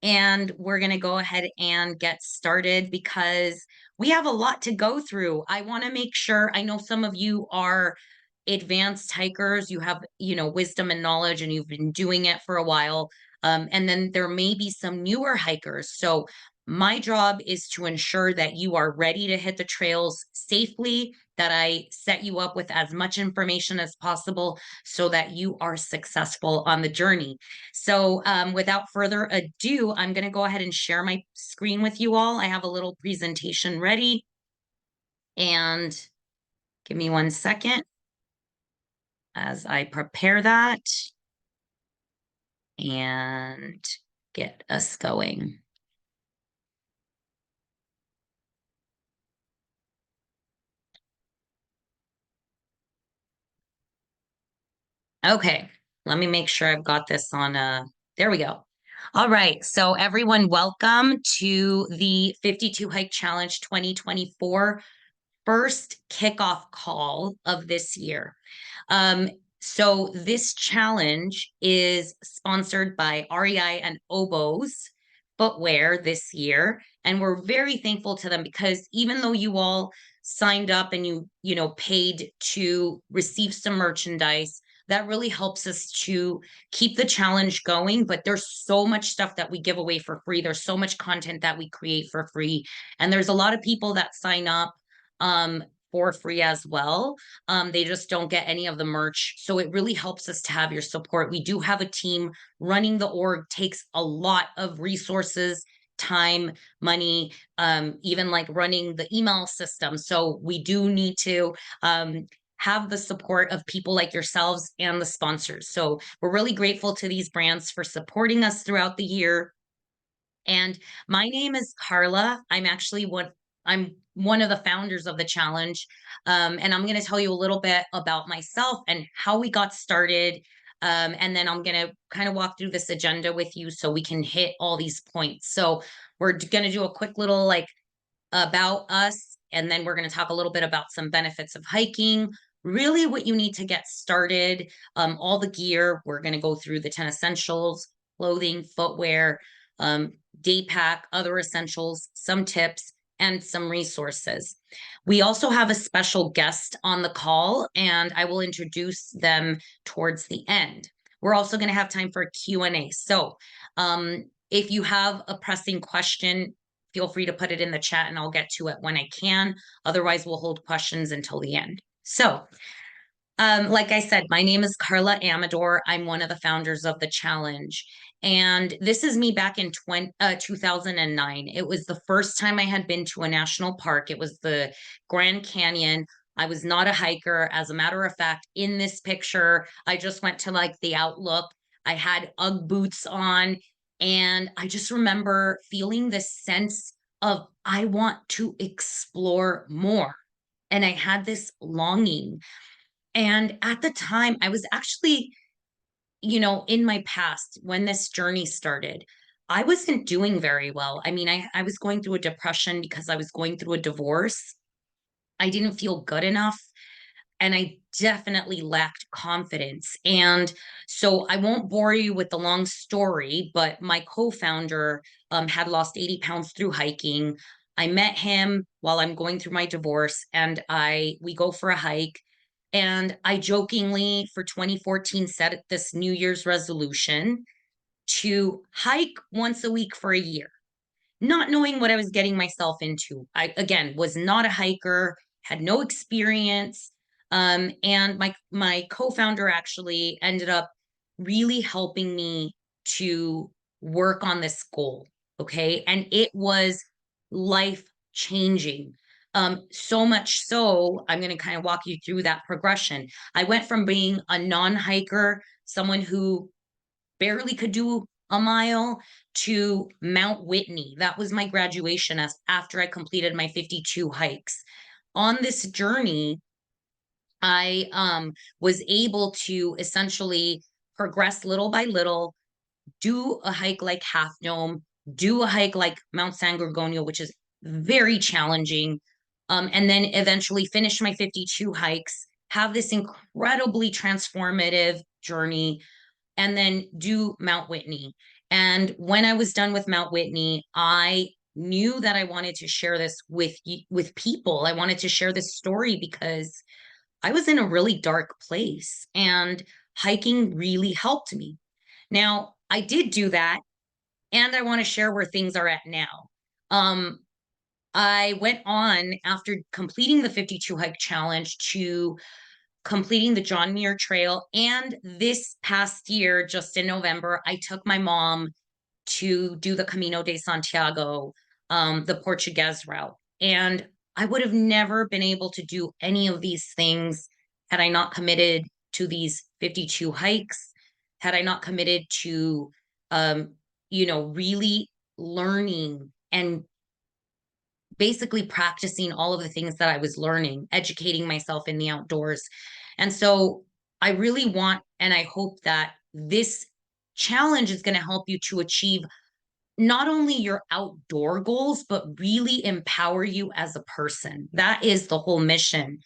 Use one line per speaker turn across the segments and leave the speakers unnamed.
and we're going to go ahead and get started because we have a lot to go through. I want to make sure, I know some of you are advanced hikers, you have, wisdom and knowledge, and you've been doing it for a while. And then there may be some newer hikers. So my job is to ensure that you are ready to hit the trails safely, that I set you up with as much information as possible so that you are successful on the journey. So without further ado, I'm going to go ahead and share my screen with you all. I have a little presentation ready, and give me 1 second as I prepare that and get us going. Okay, let me make sure I've got this on. There we go. All right, so everyone, welcome to the 52 Hike Challenge 2024 first kickoff call of this year. So this challenge is sponsored by REI and Oboz Footwear this year, and we're very thankful to them because even though you all signed up and you paid to receive some merchandise, that really helps us to keep the challenge going. But there's so much stuff that we give away for free. There's so much content that we create for free, and there's a lot of people that sign up um for free as well. They just don't get any of the merch. So it really helps us to have your support. We do have a team running the org, takes a lot of resources, time, money, even like running the email system. So we do need to have the support of people like yourselves and the sponsors. So we're really grateful to these brands for supporting us throughout the year. And my name is Carla. I'm one of the founders of the challenge. And I'm going to tell you a little bit about myself and how we got started. And then I'm going to kind of walk through this agenda with you so we can hit all these points. So we're going to do a quick little like about us, and then we're going to talk a little bit about some benefits of hiking, really what you need to get started, all the gear. We're going to go through the 10 essentials, clothing, footwear, day pack, other essentials, some tips, and some resources. We also have a special guest on the call, and I will introduce them towards the end. We're also going to have time for a Q&A. So if you have a pressing question, feel free to put it in the chat and I'll get to it when I can. Otherwise, we'll hold questions until the end. So like I said, my name is Carla Amador. I'm one of the founders of the challenge. And this is me back in 2009. It was the first time I had been to a national park. It was the Grand Canyon. I was not a hiker. As a matter of fact, in this picture, I just went to like the Outlook. I had Ugg boots on. And I just remember feeling this sense of, I want to explore more. And I had this longing. And at the time, I was actually, in my past, when this journey started, I wasn't doing very well. I mean, I was going through a depression because I was going through a divorce. I didn't feel good enough. And I definitely lacked confidence. And so I won't bore you with the long story, but my co founder had lost 80 pounds through hiking. I met him while I'm going through my divorce, and we go for a hike. And I jokingly for 2014 set this New Year's resolution to hike once a week for a year, not knowing what I was getting myself into. I, again, was not a hiker, had no experience. And my co-founder actually ended up really helping me to work on this goal. Okay. And it was life changing. So much so, I'm going to kind of walk you through that progression. I went from being a non-hiker, someone who barely could do a mile, to Mount Whitney. That was my graduation as after I completed my 52 hikes. On this journey, I was able to essentially progress little by little, do a hike like Half Dome, do a hike like Mount San Gorgonio, which is very challenging, and then eventually finish my 52 hikes, have this incredibly transformative journey, and then do Mount Whitney. And when I was done with Mount Whitney, I knew that I wanted to share this with people. I wanted to share this story because I was in a really dark place and hiking really helped me. Now, I did do that, and I want to share where things are at now. Um, I went on after completing the 52 hike challenge to completing the John Muir Trail. And this past year, just in November, I took my mom to do the Camino de Santiago, the Portuguese route. And I would have never been able to do any of these things had I not committed to these 52 hikes, had I not committed to, um, really learning and basically practicing all of the things that I was learning, educating myself in the outdoors. And so I really want and I hope that this challenge is going to help you to achieve not only your outdoor goals, but really empower you as a person. That is the whole mission.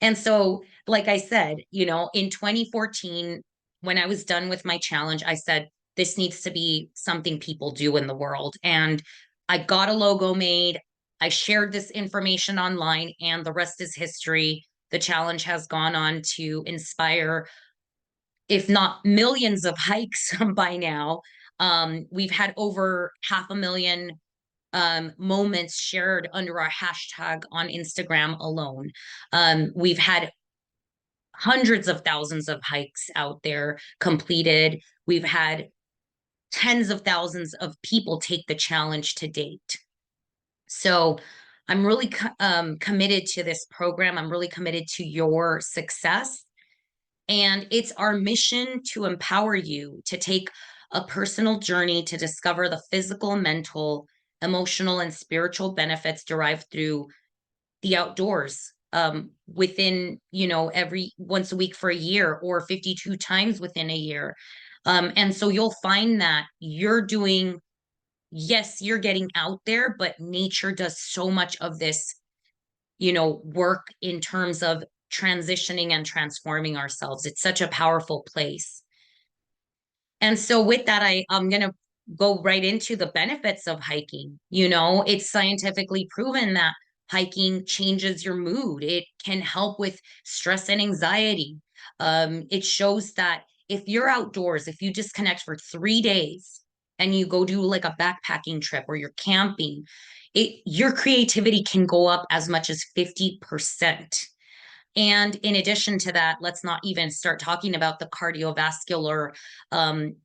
And so, like I said, in 2014, when I was done with my challenge, I said, this needs to be something people do in the world. And I got a logo made. I shared this information online, and the rest is history. The challenge has gone on to inspire, if not millions of hikes by now. We've had over 500,000 moments shared under our hashtag on Instagram alone. We've had hundreds of thousands of hikes out there completed. We've had tens of thousands of people take the challenge to date. So I'm really committed to this program. I'm really committed to your success. And it's our mission to empower you to take a personal journey to discover the physical, mental, emotional, and spiritual benefits derived through the outdoors, within, every once a week for a year or 52 times within a year. And so you'll find that yes, you're getting out there, but nature does so much of this, work in terms of transitioning and transforming ourselves. It's such a powerful place. And so with that, I'm going to go right into the benefits of hiking. It's scientifically proven that hiking changes your mood. It can help with stress and anxiety. It shows that if you're outdoors, if you disconnect for 3 days and you go do like a backpacking trip or you're camping, your creativity can go up as much as 50%. And in addition to that, let's not even start talking about the cardiovascular um,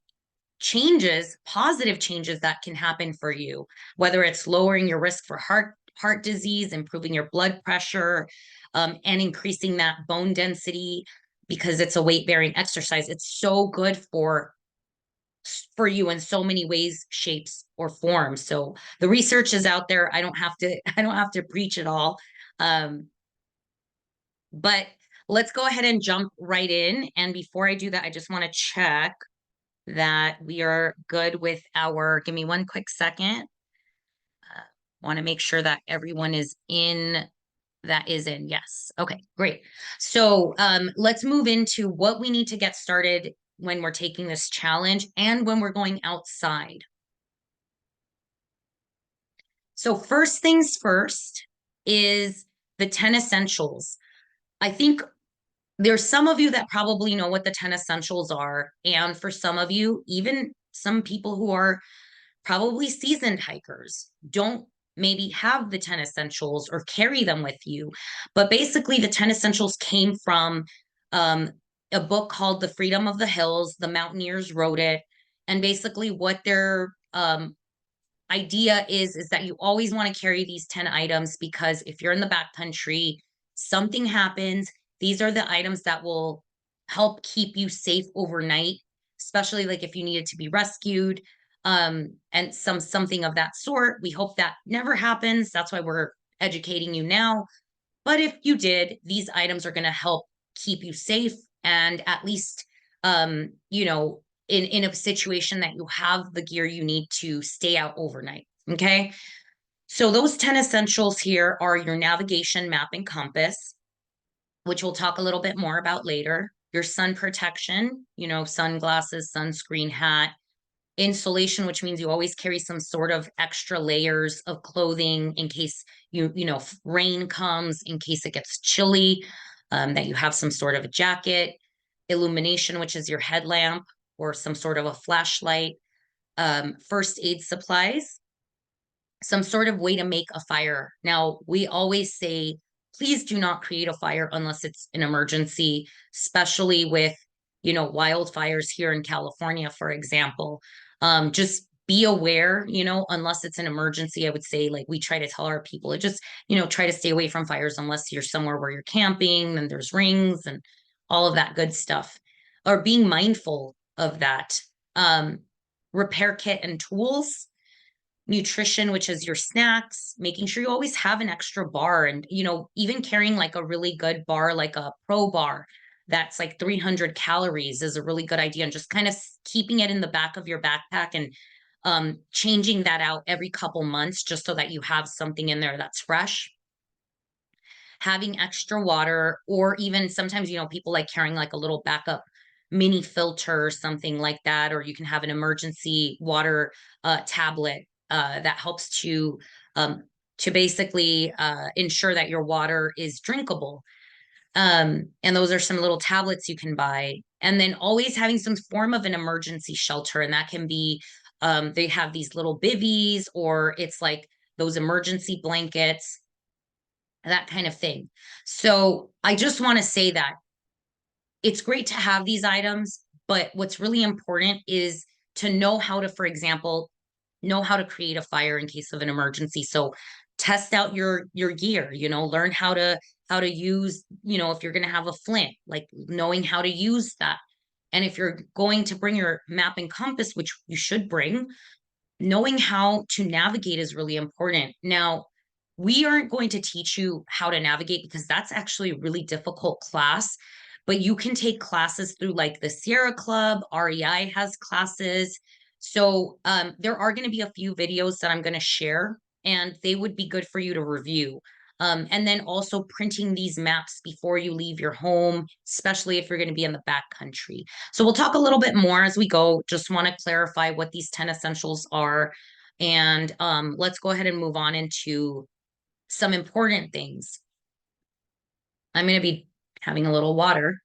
changes, positive changes that can happen for you, whether it's lowering your risk for heart disease, improving your blood pressure, and increasing that bone density because it's a weight bearing exercise. It's so good for you in so many ways, shapes, or forms. So the research is out there. I don't have to I don't have to preach it all. Um, but let's go ahead and jump right in. And before I do that, I just want to check that we are good with give me one quick second. Want to make sure that everyone is in. That is in. Yes. Okay, great. So let's move into what we need to get started when we're taking this challenge and when we're going outside. So first things first is the 10 essentials. I think there's some of you that probably know what the 10 essentials are. And for some of you, even some people who are probably seasoned hikers don't maybe have the 10 essentials or carry them with you. But basically, the 10 essentials came from um, a book called The Freedom of the Hills. The mountaineers wrote it. And basically, what their idea is that you always want to carry these 10 items because if you're in the backcountry, something happens. These are the items that will help keep you safe overnight, especially like if you needed to be rescued, and something of that sort. We hope that never happens. That's why we're educating you now. But if you did, these items are going to help keep you safe and at least, in a situation that you have the gear you need to stay out overnight. Okay. So those 10 essentials here are your navigation map and compass, which we'll talk a little bit more about later. Your sun protection, sunglasses, sunscreen, hat, Insulation, which means you always carry some sort of extra layers of clothing in case rain comes, in case it gets chilly, that you have some sort of a jacket. Illumination, which is your headlamp or some sort of a flashlight. First aid supplies, some sort of way to make a fire. Now, we always say, please do not create a fire unless it's an emergency, especially with, wildfires here in California, for example. Just be aware, unless it's an emergency. I would say, like, we try to tell our people to just, try to stay away from fires unless you're somewhere where you're camping and there's rings and all of that good stuff, or being mindful of that. Repair kit and tools. Nutrition, which is your snacks, making sure you always have an extra bar, and even carrying like a really good bar, like a pro bar that's like 300 calories, is a really good idea, and just kind of keeping it in the back of your backpack, and changing that out every couple months just so that you have something in there that's fresh. Having extra water, or even sometimes people like carrying like a little backup mini filter or something like that, or you can have an emergency water tablet that helps to basically ensure that your water is drinkable. And those are some little tablets you can buy. And then always having some form of an emergency shelter, and that can be they have these little bivvies, or it's like those emergency blankets, that kind of thing. So I just want to say that it's great to have these items, but what's really important is to know how to, for example, know how to create a fire in case of an emergency. So test out your gear, learn how to use, if you're going to have a flint, like knowing how to use that. And if you're going to bring your map and compass, which you should bring, knowing how to navigate is really important. Now, we aren't going to teach you how to navigate because that's actually a really difficult class, but you can take classes through like the Sierra Club. REI has classes. So there are going to be a few videos that I'm going to share, and they would be good for you to review. And then also printing these maps before you leave your home, especially if you're going to be in the back country. So we'll talk a little bit more as we go. Just want to clarify what these 10 essentials are. And let's go ahead and move on into some important things. I'm going to be having a little water.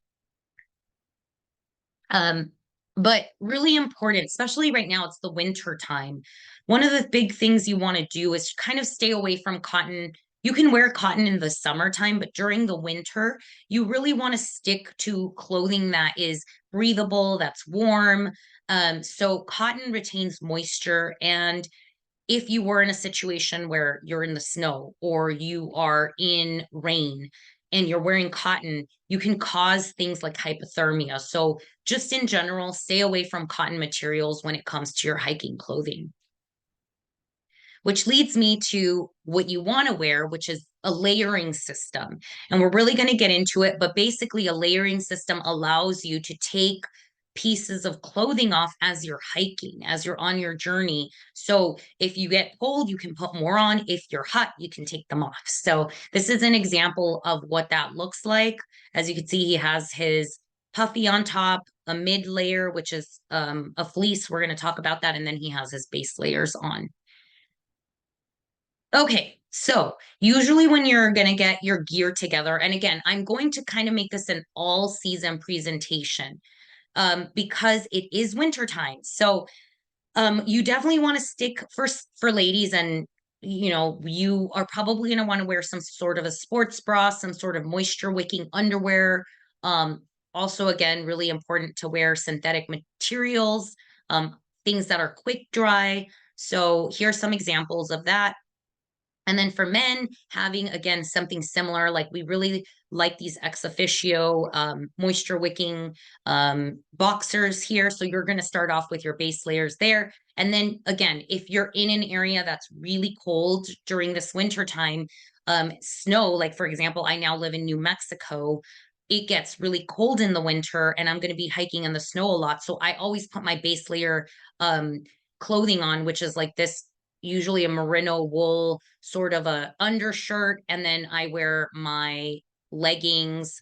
But really important, especially right now, it's the winter time. One of the big things you want to do is kind of stay away from cotton. You can wear cotton in the summertime, but during the winter, you really want to stick to clothing that is breathable, that's warm. So cotton retains moisture, and if you were in a situation where you're in the snow or you are in rain and you're wearing cotton, you can cause things like hypothermia. So, just in general, stay away from cotton materials when it comes to your hiking clothing. Which leads me to what you want to wear, which is a layering system. And we're really going to get into it, but basically, a layering system allows you to take pieces of clothing off as you're hiking, as you're on your journey. So if you get cold, you can put more on. If you're hot, you can take them off. So this is an example of what that looks like. As you can see, he has his puffy on top, a mid layer, which is a fleece. We're going to talk about that. And then he has his base layers on. Okay, so usually when you're going to get your gear together, and again, I'm going to kind of make this an all season presentation because it is wintertime. So you definitely want to stick for ladies, and you are probably going to want to wear some sort of a sports bra, some sort of moisture wicking underwear. Um, Also, again, really important to wear synthetic materials, things that are quick dry. So here are some examples of that. And then for men, having again something similar, like we really like these ex officio moisture wicking boxers here. So you're going to start off with your base layers there. And then again, if you're in an area that's really cold during this winter time, snow, like for example, I now live in New Mexico. It gets really cold in the winter, and I'm going to be hiking in the snow a lot. So I always put my base layer clothing on, which is like this, usually a merino wool sort of a undershirt, and then I wear my leggings,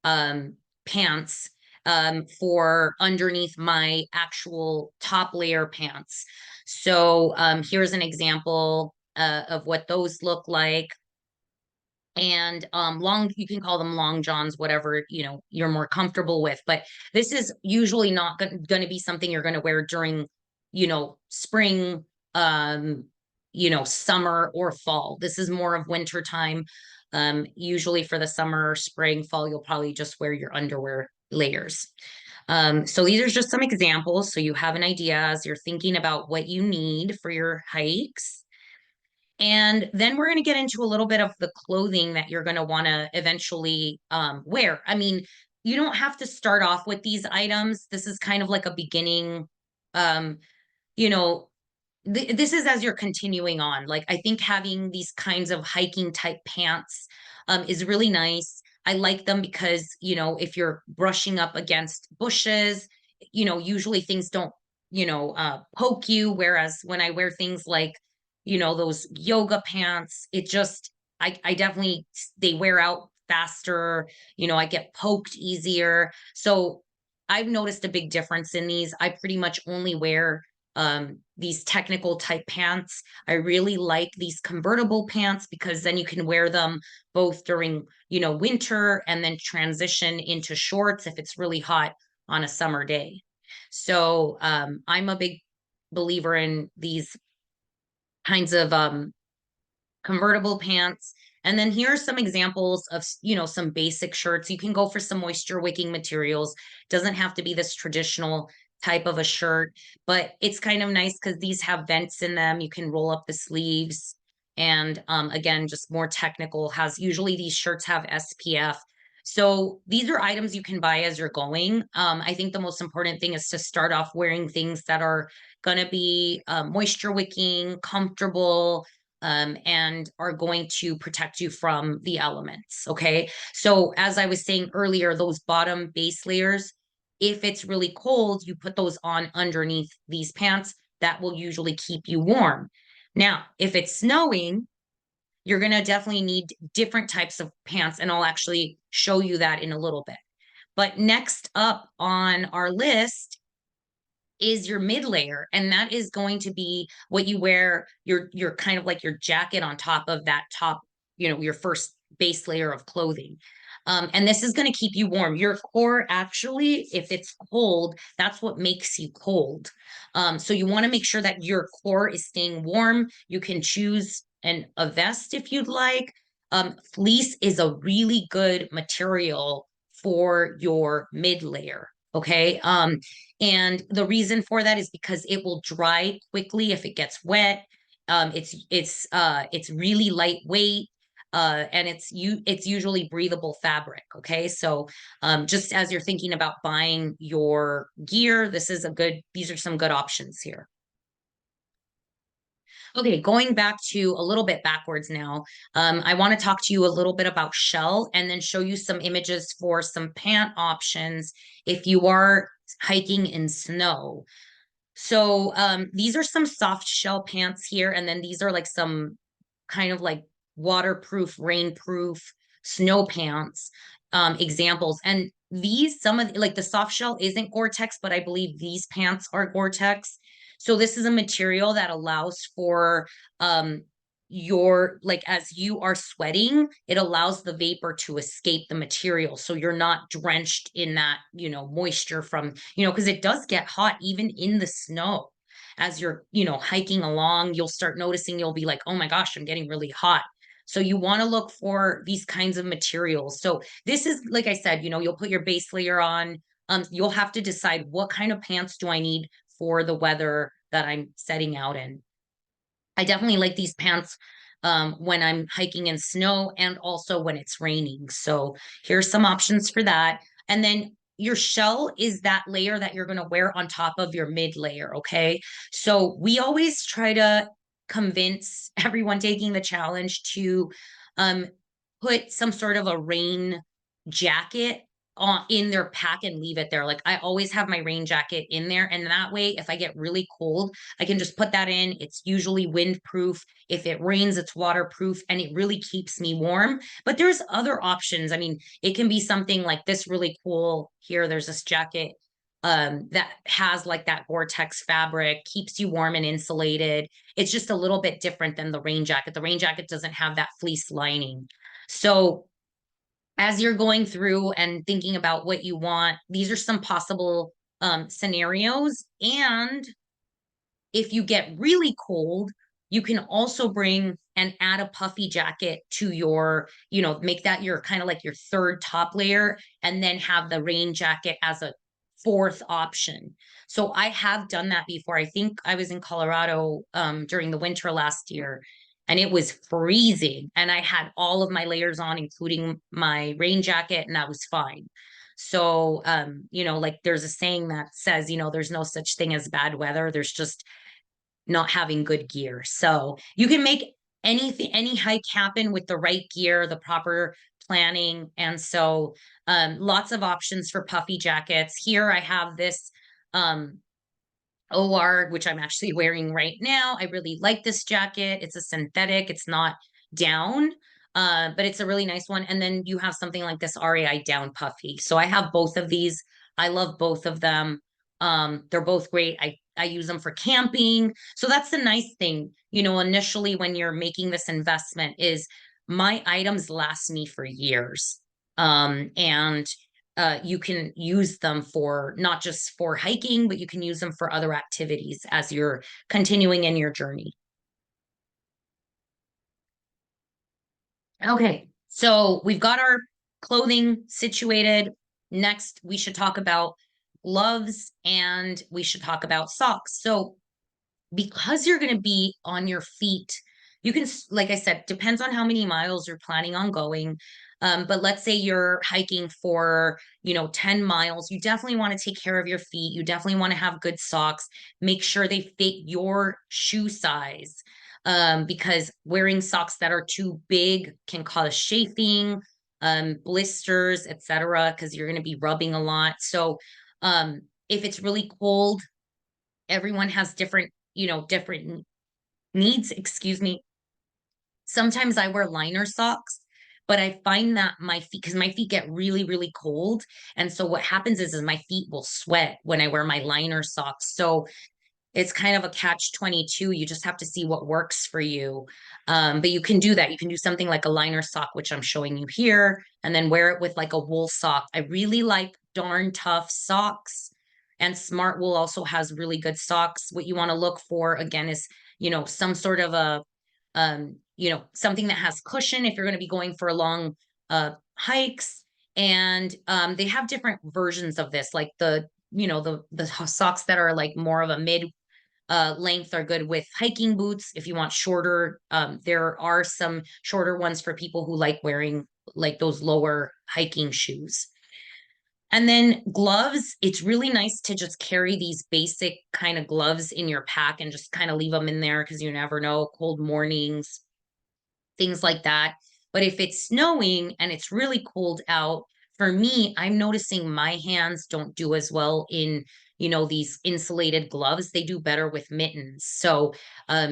pants, for underneath my actual top layer pants. So here's an example of what those look like. And long, you can call them long johns, whatever you're more comfortable with, but this is usually not going to be something you're going to wear during spring, summer or fall. This is more of winter time. Usually for the summer, spring, fall, you'll probably just wear your underwear layers. So these are just some examples so you have an idea as you're thinking about what you need for your hikes. And then we're going to get into a little bit of the clothing that you're going to want to eventually wear. I mean, you don't have to start off with these items. This is kind of like a beginning, um, you know, this is as you're continuing on. Like, I think having these kinds of hiking type pants is really nice. I like them because, if you're brushing up against bushes, usually things don't, poke you. Whereas when I wear things like, those yoga pants, it just, I definitely, they wear out faster. I get poked easier. So I've noticed a big difference in these. I pretty much only wear these technical type pants. I really like these convertible pants because then you can wear them both during, winter and then transition into shorts if it's really hot on a summer day. So I'm a big believer in these kinds of convertible pants. And then here are some examples of, some basic shirts. You can go for some moisture wicking materials. Doesn't have to be this traditional type of a shirt, but it's kind of nice because these have vents in them. You can roll up the sleeves. And again, just more technical, has usually these shirts have SPF. So these are items you can buy as you're going. I think the most important thing is to start off wearing things that are going to be moisture wicking, comfortable, and are going to protect you from the elements. Okay. So, as I was saying earlier, those bottom base layers, if it's really cold, you put those on underneath these pants. That will usually keep you warm. Now, if it's snowing, you're going to definitely need different types of pants, and I'll actually show you that in a little bit. But next up on our list is your mid layer, and that is going to be what you wear, your kind of like your jacket on top of that top, your first base layer of clothing. And this is going to keep you warm. Your core, actually, if it's cold, that's what makes you cold. So you want to make sure that your core is staying warm. You can choose a vest if you'd like. Fleece is a really good material for your mid layer. Okay. And the reason for that is because it will dry quickly if it gets wet. It's really lightweight. And it's usually breathable fabric. Okay. So just as you're thinking about buying your gear, these are some good options here. Okay, going back to a little bit backwards now, I want to talk to you a little bit about shell and then show you some images for some pant options if you are hiking in snow. So these are some soft shell pants here, and then these are like some kind of like waterproof, rainproof snow pants examples. And some of like the soft shell isn't Gore-Tex, but I believe these pants are Gore-Tex. So this is a material that allows for like as you are sweating, it allows the vapor to escape the material. So you're not drenched in that, moisture from, because it does get hot even in the snow. As you're, hiking along, you'll start noticing you'll be like, oh my gosh, I'm getting really hot. So you want to look for these kinds of materials. So this is, like I said, you'll put your base layer on. You'll have to decide what kind of pants do I need for the weather that I'm setting out in. I definitely like these pants when I'm hiking in snow and also when it's raining. So here's some options for that. And then your shell is that layer that you're going to wear on top of your mid layer. Okay. So we always try to convince everyone taking the challenge to um, put some sort of a rain jacket in their pack and leave it there. Like I always have my rain jacket in there. And that way, if I get really cold, I can just put that in. It's usually windproof. If it rains, it's waterproof and it really keeps me warm. But there's other options. I mean, it can be something like this really cool here. There's this jacket that has like that Gore-Tex fabric, keeps you warm and insulated. It's just a little bit different than the rain jacket. The rain jacket doesn't have that fleece lining. So as you're going through and thinking about what you want, these are some possible scenarios. And if you get really cold, you can also bring and add a puffy jacket to your, make that your kind of like your third top layer, and then have the rain jacket as a fourth option. So I have done that before. I think I was in Colorado during the winter last year, and it was freezing, and I had all of my layers on, including my rain jacket, and that was fine. So, like there's a saying that says, there's no such thing as bad weather. There's just not having good gear. So you can make any hike happen with the right gear, the proper planning. And so lots of options for puffy jackets. Here I have this OR, which I'm actually wearing right now. I really like this jacket. It's a synthetic, it's not down, but it's a really nice one. And then you have something like this REI down puffy. So I have both of these. I love both of them. They're both great. I use them for camping. So that's the nice thing, initially when you're making this investment is my items last me for years. And you can use them for not just for hiking, but you can use them for other activities as you're continuing in your journey. Okay, so we've got our clothing situated. Next, we should talk about gloves and we should talk about socks. So because you're going to be on your feet, you can, like I said, depends on how many miles you're planning on going. But let's say you're hiking for, 10 miles. You definitely want to take care of your feet. You definitely want to have good socks. Make sure they fit your shoe size. Because wearing socks that are too big can cause chafing, blisters, etc., because you're going to be rubbing a lot. So if it's really cold, everyone has different needs, excuse me. Sometimes I wear liner socks, but I find that my feet, because my feet get really, really cold. And so what happens is my feet will sweat when I wear my liner socks. So it's kind of a catch 22. You just have to see what works for you. But you can do that. You can do something like a liner sock, which I'm showing you here, and then wear it with like a wool sock. I really like Darn Tough socks. And Smartwool also has really good socks. What you want to look for again is, some sort of a something that has cushion if you're going to be going for long hikes. And they have different versions of this, like the socks that are like more of a mid length are good with hiking boots. If you want shorter, there are some shorter ones for people who like wearing like those lower hiking shoes. And then gloves, it's really nice to just carry these basic kind of gloves in your pack and just kind of leave them in there because you never know, cold mornings, things like that. But if it's snowing and it's really cold out, for me, I'm noticing my hands don't do as well in, these insulated gloves. They do better with mittens. So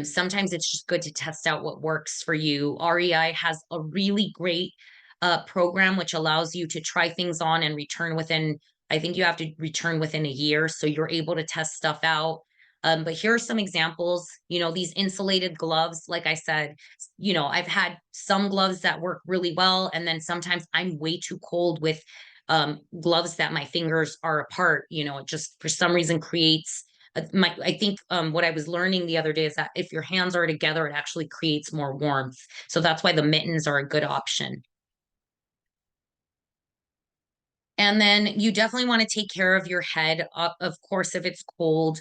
sometimes it's just good to test out what works for you. REI has a really great program which allows you to try things on and return within, I think you have to return within a year. So you're able to test stuff out. But here are some examples, these insulated gloves, like I said, I've had some gloves that work really well. And then sometimes I'm way too cold with gloves that my fingers are apart. It just for some reason creates I think what I was learning the other day is that if your hands are together, it actually creates more warmth. So that's why the mittens are a good option. And then you definitely want to take care of your head, of course, if it's cold.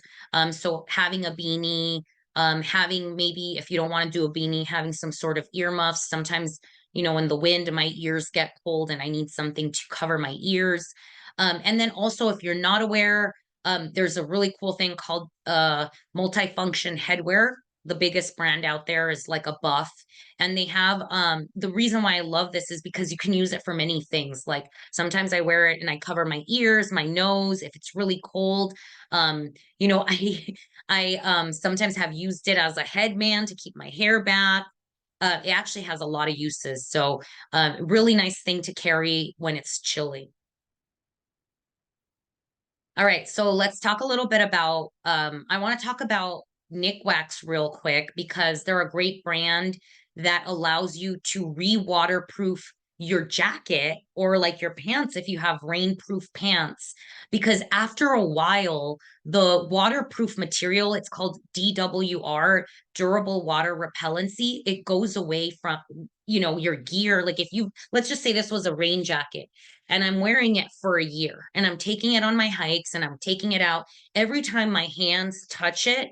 So having a beanie, having maybe if you don't want to do a beanie, having some sort of earmuffs. Sometimes, in the wind, my ears get cold and I need something to cover my ears. And then also, if you're not aware, there's a really cool thing called multifunction headwear, the biggest brand out there is like a Buff, and they have the reason why I love this is because you can use it for many things. Like sometimes I wear it and I cover my ears, my nose if it's really cold. You know, I sometimes have used it as a headband to keep my hair back. It actually has a lot of uses. So, really nice thing to carry when it's chilly. All right, so let's talk a little bit about I want to talk about Nikwax real quick because they're a great brand that allows you to re-waterproof your jacket or like your pants if you have rainproof pants. Because after a while, the waterproof material, it's called DWR, durable water repellency, it goes away from, you know, your gear. Like if you, let's just say this was a rain jacket and I'm wearing it for a year and I'm taking it on my hikes and I'm taking it out. Every time my hands touch it,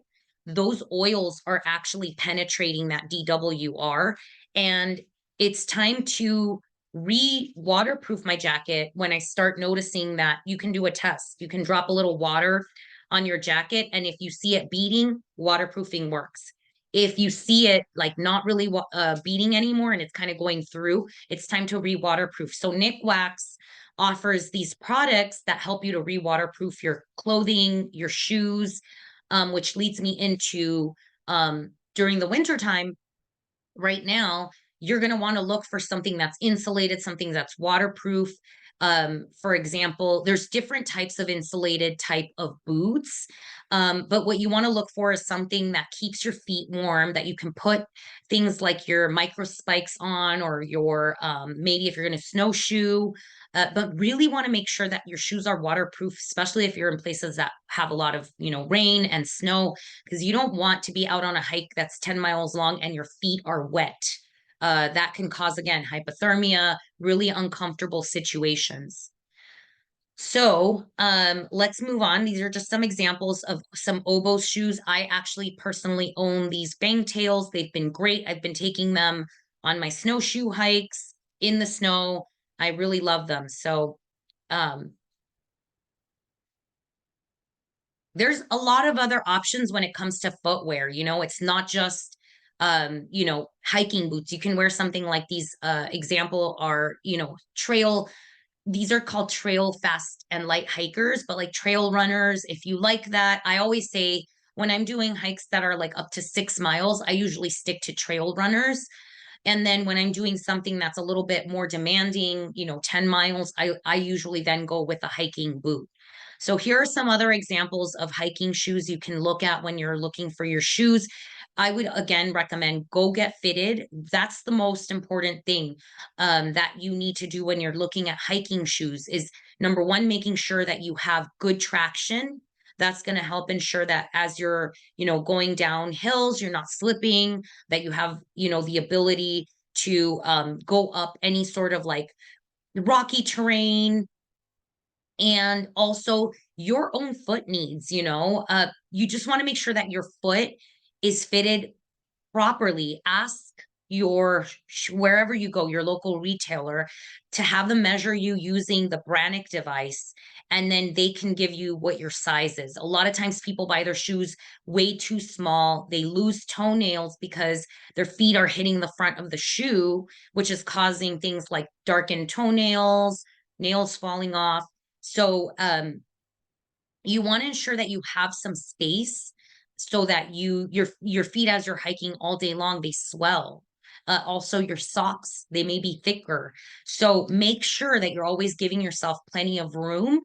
those oils are actually penetrating that DWR. And it's time to re-waterproof my jacket when I start noticing that. You can do a test. You can drop a little water on your jacket. And if you see it beating, waterproofing works. If you see it like not really beating anymore and it's kind of going through, it's time to re-waterproof. So Nikwax offers these products that help you to re-waterproof your clothing, your shoes, which leads me into during the winter time right now, you're going to want to look for something that's insulated, something that's waterproof. For example, there's different types of insulated type of boots. But what you want to look for is something that keeps your feet warm, that you can put things like your micro spikes on, or your maybe if you're going to snowshoe. But really want to make sure that your shoes are waterproof, especially if you're in places that have a lot of, you know, rain and snow, because you don't want to be out on a hike that's 10 miles long and your feet are wet. That can cause, again, hypothermia, really uncomfortable situations. So let's move on. These are just some examples of some Oboz shoes. I actually personally own these Bangtails. They've been great. I've been taking them on my snowshoe hikes in the snow. I really love them. So um, there's a lot of other options when it comes to footwear. You know, it's not just you know, hiking boots. You can wear something like these. Example are, you know, trail, these are called trail fast and light hikers, but like trail runners, if you like that. I always say when I'm doing hikes that are like up to 6 miles, I usually stick to trail runners. And then when I'm doing something that's a little bit more demanding, you know, 10 miles, I usually then go with a hiking boot. So here are some other examples of hiking shoes you can look at when you're looking for your shoes. I would again recommend go get fitted. That's the most important thing that you need to do when you're looking at hiking shoes is number one, making sure that you have good traction. That's going to help ensure that as you're, you know, going down hills, you're not slipping, that you have, you know, the ability to go up any sort of like rocky terrain. And also your own foot needs, you know, you just want to make sure that your foot is fitted properly. Ask your wherever you go, your local retailer, to have them measure you using the Brannick device, and then they can give you what your size is. A lot of times people buy their shoes way too small. They lose toenails because their feet are hitting the front of the shoe, which is causing things like darkened toenails, nails falling off. So you want to ensure that you have some space so that your feet as you're hiking all day long, they swell. Also your socks, they may be thicker. So make sure that you're always giving yourself plenty of room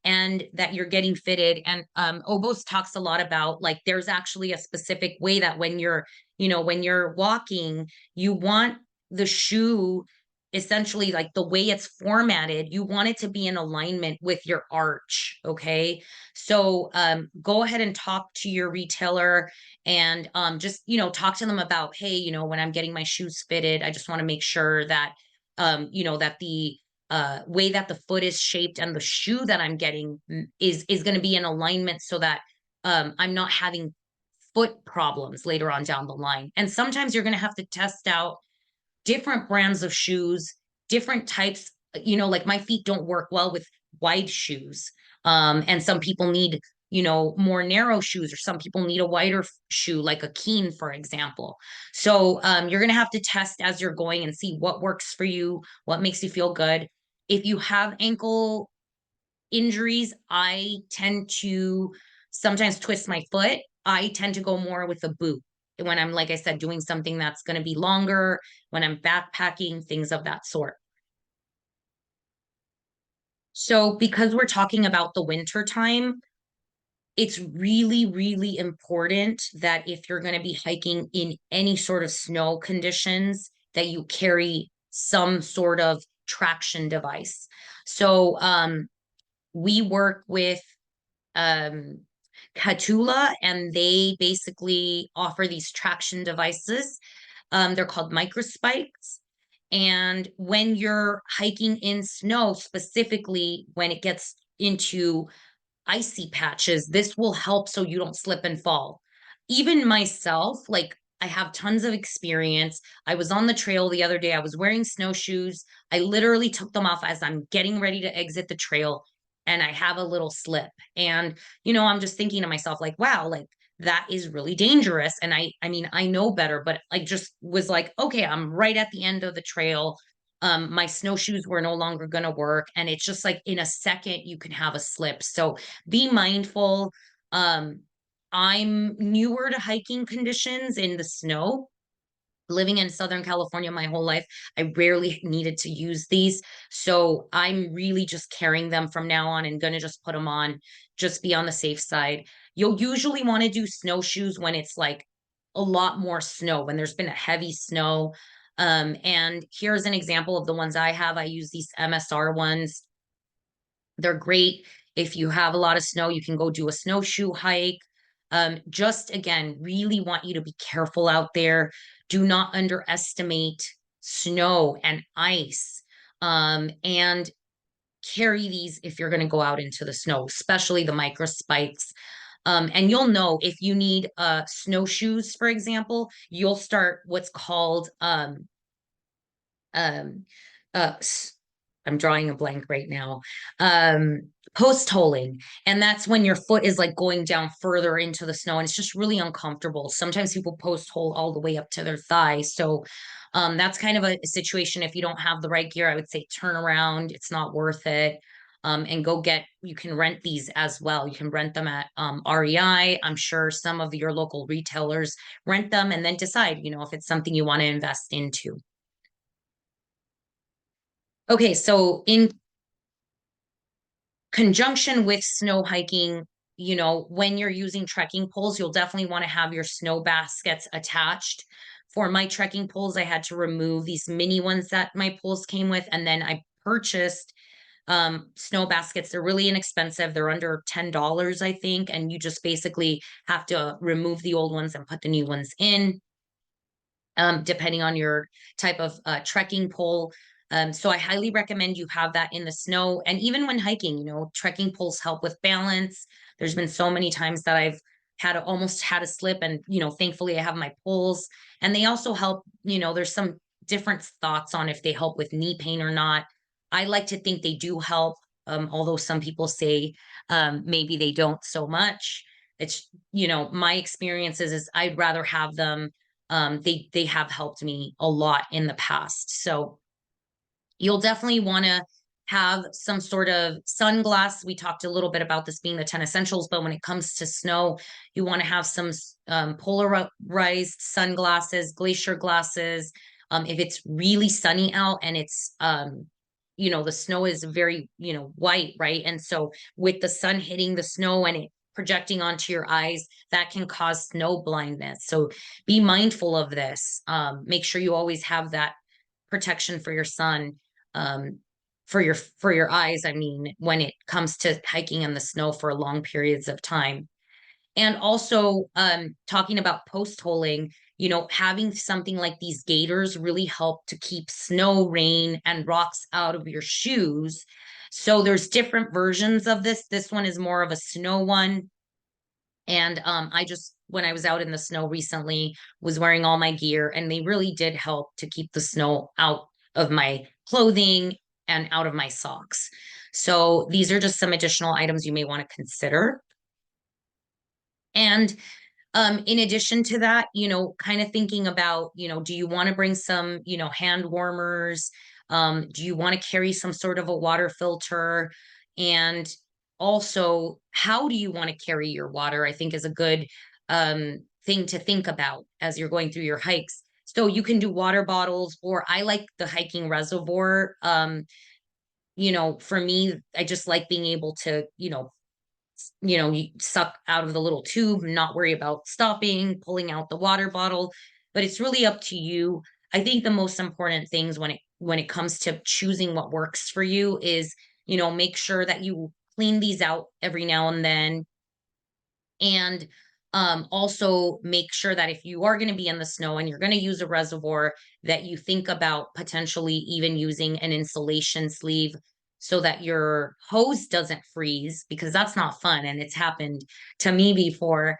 and that you're getting fitted. And Oboz talks a lot about like there's actually a specific way that when you're, you know, when you're walking, you want the shoe essentially like the way it's formatted, you want it to be in alignment with your arch. Okay. So go ahead and talk to your retailer and just, you know, talk to them about, hey, you know, when I'm getting my shoes fitted, I just want to make sure that, you know, that the way that the foot is shaped and the shoe that I'm getting is going to be in alignment so that I'm not having foot problems later on down the line. And sometimes you're going to have to test out different brands of shoes, different types. You know, like my feet don't work well with wide shoes. And some people need more narrow shoes, or some people need a wider shoe, like a Keen, for example. So you're going to have to test as you're going and see what works for you, what makes you feel good. If you have ankle injuries, I tend to sometimes twist my foot. I tend to go more with a boot when I'm, like I said, doing something that's going to be longer, when I'm backpacking, things of that sort. So because we're talking about the winter time, it's really, really important that if you're going to be hiking in any sort of snow conditions, that you carry some sort of traction device. So we work with um, Katula, and they basically offer these traction devices. They're called microspikes. And when you're hiking in snow, specifically when it gets into icy patches, this will help so you don't slip and fall. Even myself, like I have tons of experience. I was on the trail the other day. I was wearing snowshoes. I literally took them off as I'm getting ready to exit the trail, and I have a little slip. And, I'm just thinking to myself, like, wow, like that is really dangerous. And I mean, I know better, but I just was like, okay, I'm right at the end of the trail. My snowshoes were no longer going to work. And it's just like in a second, you can have a slip. So be mindful. Um, I'm newer to hiking conditions in the snow. Living in Southern California my whole life, I rarely needed to use these. So I'm really just carrying them from now on and going to just put them on, just be on the safe side. You'll usually want to do snowshoes when it's like a lot more snow, when there's been a heavy snow. And here's an example of the ones I have. I use these MSR ones. They're great. If you have a lot of snow, you can go do a snowshoe hike. Just again, really want you to be careful out there. Do not underestimate snow and ice. And carry these if you're going to go out into the snow, especially the micro spikes. And you'll know if you need snowshoes, for example, you'll start what's called um uh I'm drawing a blank right now. Um Post holing. And that's when your foot is like going down further into the snow, and it's just really uncomfortable. Sometimes people post hole all the way up to their thigh. So that's kind of a situation. If you don't have the right gear, I would say turn around. It's not worth it. And go get, you can rent these as well. You can rent them at REI. I'm sure some of your local retailers rent them, and then decide, if it's something you want to invest into. Okay, so in conjunction with snow hiking, when you're using trekking poles, you'll definitely want to have your snow baskets attached. For my trekking poles, I had to remove these mini ones that my poles came with, and then I purchased snow baskets. They're really inexpensive. They're under $10, I think, and you just basically have to remove the old ones and put the new ones in, depending on your type of trekking pole. So I highly recommend you have that in the snow. And even when hiking, trekking poles help with balance. There's been so many times that I've almost had a slip, and thankfully I have my poles. And they also help, there's some different thoughts on if they help with knee pain or not. I like to think they do help, although some people say maybe they don't so much. It's, my experiences is I'd rather have them. They have helped me a lot in the past. So you'll definitely want to have some sort of sunglass. We talked a little bit about this being the 10 essentials, but when it comes to snow, you want to have some polarized sunglasses, glacier glasses. If it's really sunny out and it's the snow is very, white, right? And so with the sun hitting the snow and it projecting onto your eyes, that can cause snow blindness. So be mindful of this. Make sure you always have that protection for your sun, um, for your eyes. I mean, when it comes to hiking in the snow for long periods of time. And also, talking about post holing, having something like these gaiters really help to keep snow, rain, and rocks out of your shoes. So there's different versions of this. This one is more of a snow one. And I just, when I was out in the snow recently, was wearing all my gear, and they really did help to keep the snow out of my clothing and out of my socks. So these are just some additional items you may want to consider. And in addition to that, kind of thinking about, do you want to bring some, hand warmers? Do you want to carry some sort of a water filter? And also, how do you want to carry your water? I think is a good thing to think about as you're going through your hikes. So you can do water bottles, or I like the hiking reservoir. For me, I just like being able to, you suck out of the little tube, not worry about stopping, pulling out the water bottle, but it's really up to you. I think the most important things when it comes to choosing what works for you is, make sure that you clean these out every now and then. And also make sure that if you are going to be in the snow and you're going to use a reservoir, that you think about potentially even using an insulation sleeve so that your hose doesn't freeze, because that's not fun. And it's happened to me before,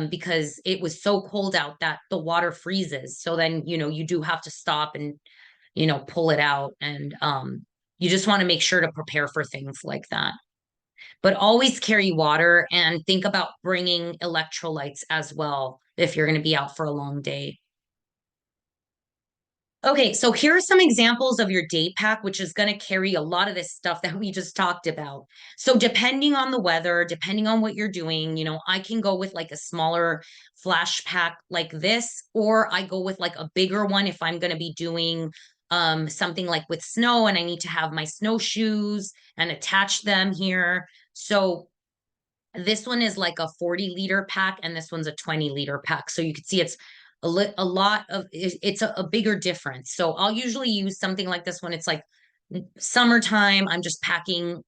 because it was so cold out that the water freezes. So then, you do have to stop and, pull it out. And you just want to make sure to prepare for things like that. But always carry water and think about bringing electrolytes as well if you're going to be out for a long day. Okay, so here are some examples of your day pack, which is going to carry a lot of this stuff that we just talked about. So, depending on the weather, depending on what you're doing, I can go with like a smaller flash pack like this, or I go with like a bigger one if I'm going to be doing something like with snow and I need to have my snowshoes and attach them here. So, this one is like a 40-liter pack, and this one's a 20-liter pack. So you can see it's a lot of it's a bigger difference. So I'll usually use something like this when it's like summertime. I'm just packing,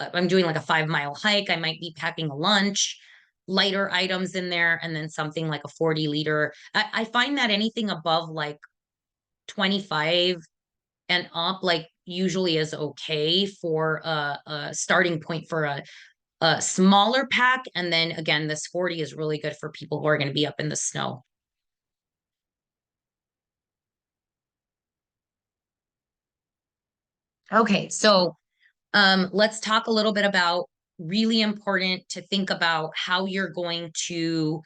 I'm doing like a 5 mile hike. I might be packing a lunch, lighter items in there, and then something like a 40-liter. I find that anything above like 25 and up, like usually is okay for a starting point for a smaller pack. And then again, this 40 is really good for people who are going to be up in the snow. Okay, so let's talk a little bit about really important to think about how you're going to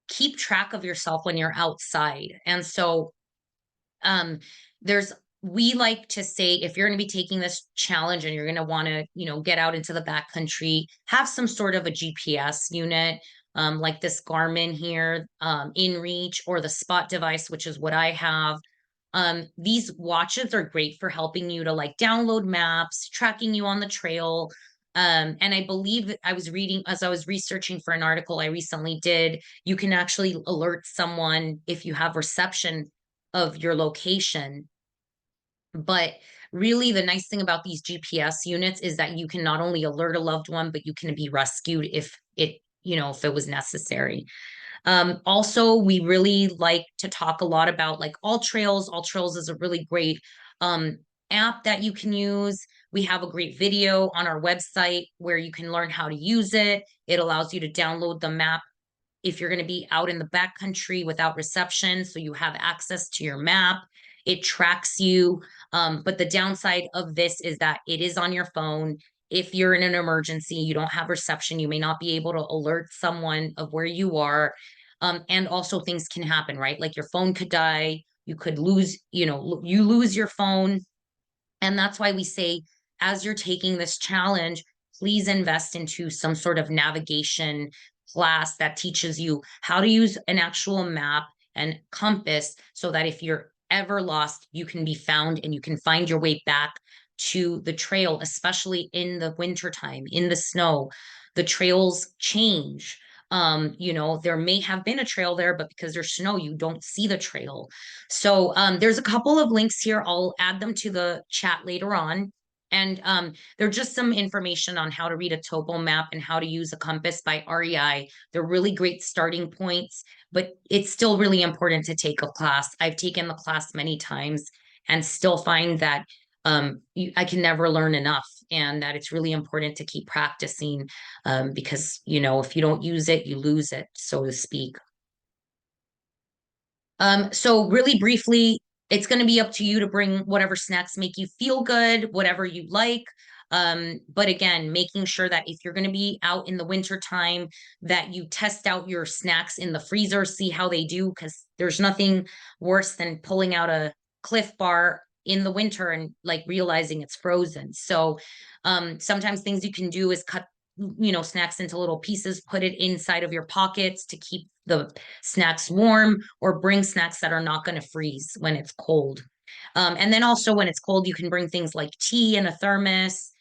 keep track of yourself when you're outside. And so um there's we like to say if you're going to be taking this challenge and you're going to want to get out into the backcountry, have some sort of a GPS unit, like this Garmin here, InReach, or the Spot device, which is what I have. These watches are great for helping you to like download maps, tracking you on the trail. And I believe that I was reading as I was researching for an article I recently did, you can actually alert someone if you have reception of your location. But really, the nice thing about these GPS units is that you can not only alert a loved one, but you can be rescued if it was necessary. Also, we really like to talk a lot about like AllTrails. AllTrails is a really great um, app that you can use. We have a great video on our website where you can learn how to use it. It allows you to download the map if you're going to be out in the backcountry without reception, so you have access to your map. It tracks you. But the downside of this is that it is on your phone. If you're in an emergency, you don't have reception, you may not be able to alert someone of where you are. And also things can happen, right? Like your phone could die, you could lose, you lose your phone. And that's why we say, as you're taking this challenge, please invest into some sort of navigation class that teaches you how to use an actual map and compass so that if you're ever lost, you can be found and you can find your way back to the trail, especially in the wintertime, in the snow. The trails change. There may have been a trail there, but because there's snow, you don't see the trail. So there's a couple of links here. I'll add them to the chat later on. And they're just some information on how to read a topo map and how to use a compass by REI. They're really great starting points, but it's still really important to take a class. I've taken the class many times and still find that I can never learn enough, and that it's really important to keep practicing, because, if you don't use it, you lose it, so to speak. So really briefly, it's going to be up to you to bring whatever snacks make you feel good, whatever you like. But again, making sure that if you're going to be out in the winter time, that you test out your snacks in the freezer, see how they do, because there's nothing worse than pulling out a Cliff Bar in the winter and like realizing it's frozen. So sometimes things you can do is cut snacks into little pieces, put it inside of your pockets to keep the snacks warm, or bring snacks that are not going to freeze when it's cold. And then also when it's cold, you can bring things like tea in a thermos,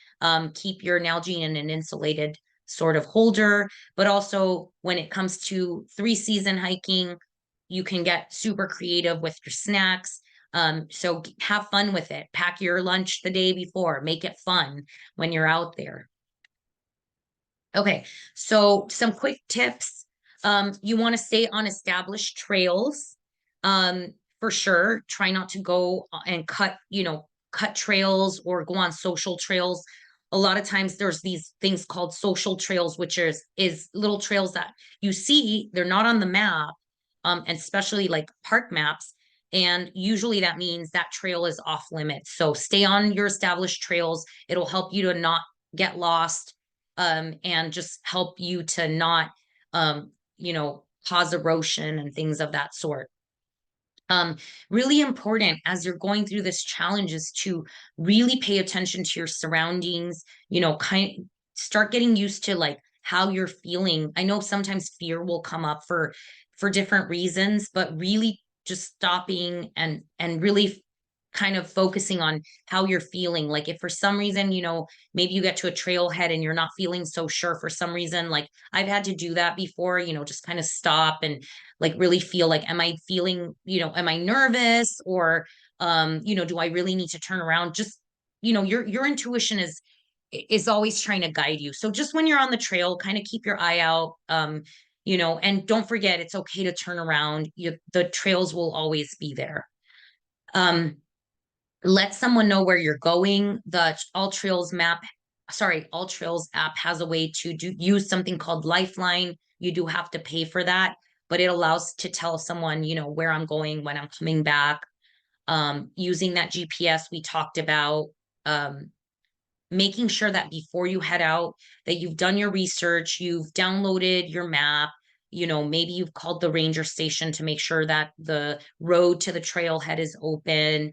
keep your Nalgene in an insulated sort of holder. But also when it comes to 3 season hiking, you can get super creative with your snacks. So have fun with it. Pack your lunch the day before, make it fun when you're out there. Okay, so some quick tips. You want to stay on established trails. For sure. Try not to go and cut trails or go on social trails. A lot of times there's these things called social trails, which is little trails that you see, they're not on the map, and especially like park maps. And usually that means that trail is off limits. So stay on your established trails. It'll help you to not get lost, and just help you to not, cause erosion and things of that sort. Really important as you're going through this challenge is to really pay attention to your surroundings, start getting used to like how you're feeling. I know sometimes fear will come up for different reasons, but really just stopping and really kind of focusing on how you're feeling. Like if for some reason, maybe you get to a trailhead and you're not feeling so sure for some reason, like I've had to do that before, just kind of stop and like really feel like, am I feeling, am I nervous, or do I really need to turn around? Just, your intuition is always trying to guide you. So just when you're on the trail, kind of keep your eye out. And don't forget it's okay to turn around. The trails will always be there. Let someone know where you're going. The All Trails app has a way to use something called Lifeline. You do have to pay for that, but it allows to tell someone, where I'm going, when I'm coming back. Using that GPS we talked about, making sure that before you head out, that you've done your research, you've downloaded your map, maybe you've called the ranger station to make sure that the road to the trailhead is open,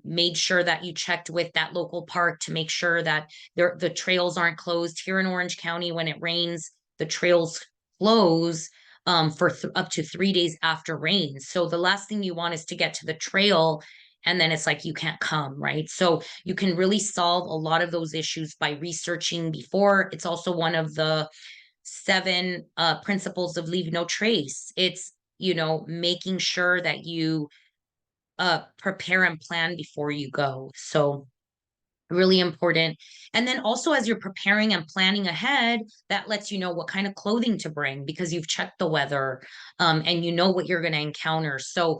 made sure that you checked with that local park to make sure that the trails aren't closed. Here in Orange County, when it rains, the trails close for up to 3 days after rain. So the last thing you want is to get to the trail and then it's like you can't come, right? So you can really solve a lot of those issues by researching before. It's also one of the 7 principles of leave no trace. It's, making sure that you prepare and plan before you go. So really important. And then also as you're preparing and planning ahead, that lets you know what kind of clothing to bring because you've checked the weather, and you know what you're going to encounter. So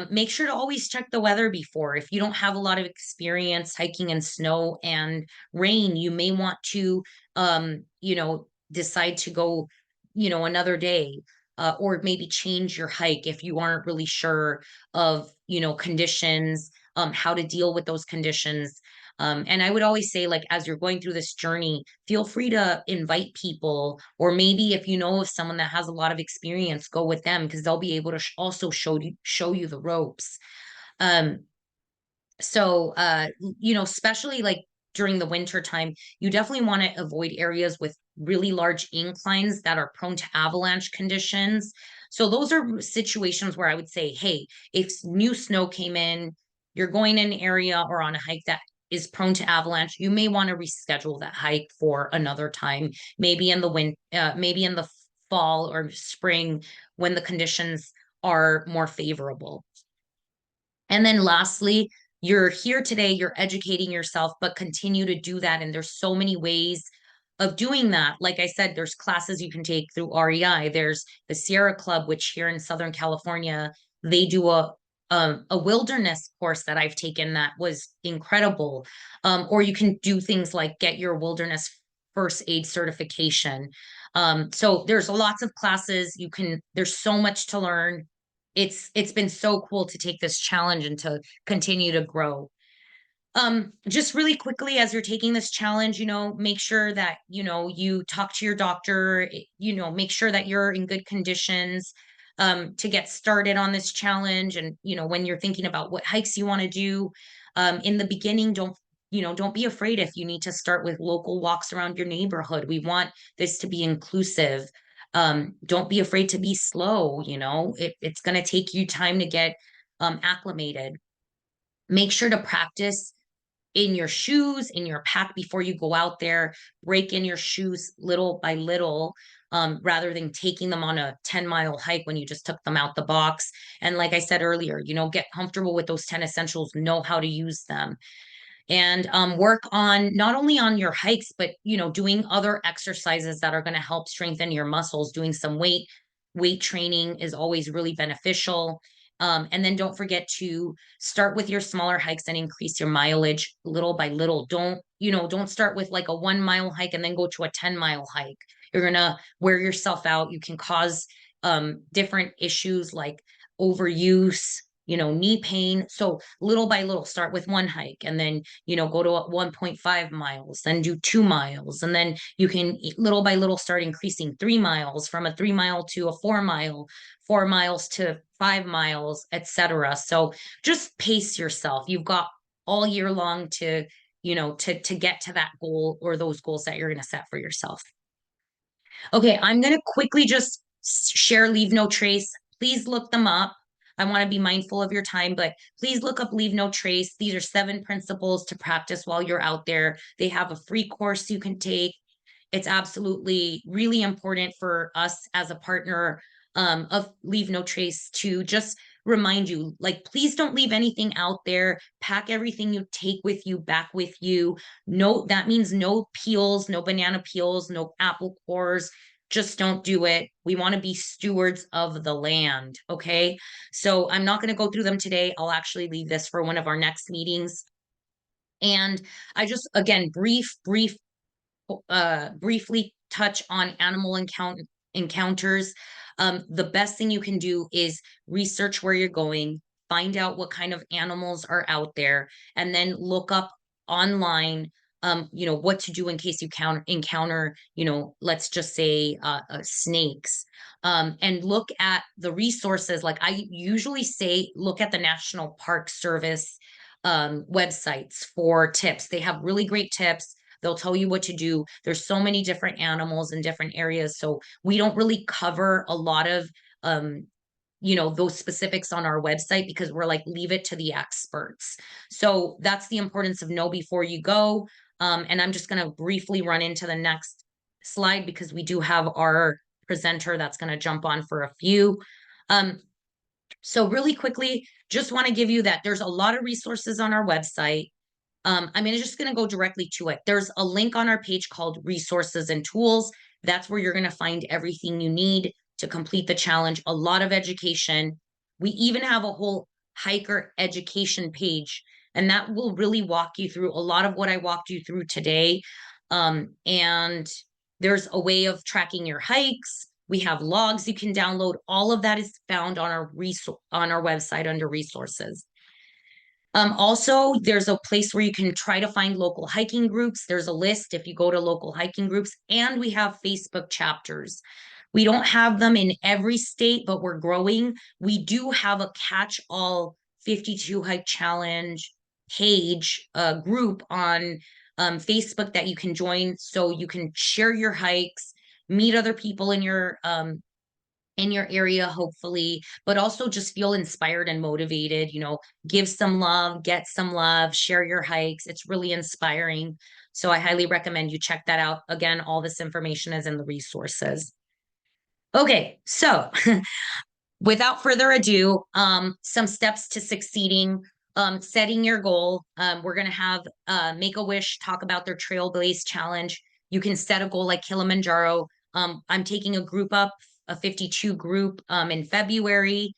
make sure to always check the weather before. If you don't have a lot of experience hiking in snow and rain, you may want to, decide to go, another day, or maybe change your hike if you aren't really sure of, conditions, how to deal with those conditions. And I would always say, like, as you're going through this journey, feel free to invite people, or maybe if you know of someone that has a lot of experience, go with them because they'll be able to also show you the ropes. Um, especially like during the winter time, you definitely want to avoid areas with really large inclines that are prone to avalanche conditions. So those are situations where I would say, hey, if new snow came in, you're going in an area or on a hike that is prone to avalanche, you may want to reschedule that hike for another time, maybe in the fall or spring when the conditions are more favorable. And then lastly, you're here today, you're educating yourself, but continue to do that. And there's so many ways of doing that. Like I said, there's classes you can take through REI. There's the Sierra Club, which here in Southern California, they do a wilderness course that I've taken that was incredible. Or you can do things like get your wilderness first aid certification. So there's lots of classes there's so much to learn. It's been so cool to take this challenge and to continue to grow. Just really quickly, as you're taking this challenge, make sure that, you talk to your doctor, make sure that you're in good conditions, to get started on this challenge. And, when you're thinking about what hikes you want to do, in the beginning, don't be afraid if you need to start with local walks around your neighborhood. We want this to be inclusive. Don't be afraid to be slow. It's going to take you time to get, acclimated. Make sure to practice in your shoes, in your pack before you go out there. Break in your shoes little by little, rather than taking them on a 10-mile hike when you just took them out the box. And like I said earlier, get comfortable with those 10 essentials, know how to use them, and work on not only on your hikes, but doing other exercises that are going to help strengthen your muscles. Doing some weight training is always really beneficial. And then don't forget to start with your smaller hikes and increase your mileage little by little. Don't start with like a 1 mile hike and then go to a 10-mile hike. You're gonna wear yourself out. You can cause different issues like overuse, knee pain. So little by little, start with one hike and then, go to 1.5 miles, then do 2 miles. And then you can little by little start increasing 3 miles, from a 3 mile to a 4 mile, 4 miles to 5 miles, etc. So just pace yourself. You've got all year long to, to get to that goal, or those goals that you're going to set for yourself. Okay, I'm going to quickly just share Leave No Trace. Please look them up. I want to be mindful of your time, but please look up Leave No Trace. These are 7 principles to practice while you're out there. They have a free course you can take. It's absolutely really important for us as a partner, of Leave No Trace, to just remind you, like, please don't leave anything out there. Pack everything you take with you back with you. No, that means no peels, no banana peels, no apple cores. Just don't do it. We want to be stewards of the land. Okay. So I'm not going to go through them today. I'll actually leave this for one of our next meetings. And I just, again, briefly touch on animal encounters. The best thing you can do is research where you're going, find out what kind of animals are out there, and then look up online, what to do in case you encounter, let's just say, snakes. And look at the resources. Like I usually say, look at the National Park Service websites for tips. They have really great tips. They'll tell you what to do. There's so many different animals in different areas. So we don't really cover a lot of, those specifics on our website, because we're like, leave it to the experts. So that's the importance of know before you go. And I'm just going to briefly run into the next slide, because we do have our presenter that's going to jump on for a few. So really quickly, just want to give you that there's a lot of resources on our website. I'm just going to go directly to it. There's a link on our page called Resources and Tools. That's where you're going to find everything you need to complete the challenge, a lot of education. We even have a whole hiker education page, and that will really walk you through a lot of what I walked you through today. And there's a way of tracking your hikes. We have logs you can download. All of that is found on our website under resources. Also, there's a place where you can try to find local hiking groups. There's a list if you go to local hiking groups, and we have Facebook chapters. We don't have them in every state, but we're growing. We do have a catch-all 52 hike challenge page, group on Facebook that you can join, so you can share your hikes, meet other people in your area, hopefully, but also just feel inspired and motivated, give some love, get some love, share your hikes. It's really inspiring. So I highly recommend you check that out. Again, all this information is in the resources. Okay, so without further ado, some steps to succeeding. Setting your goal. We're going to have Make-A-Wish talk about their Trailblaze challenge. You can set a goal like Kilimanjaro. I'm taking a group up, a 52 group, in February.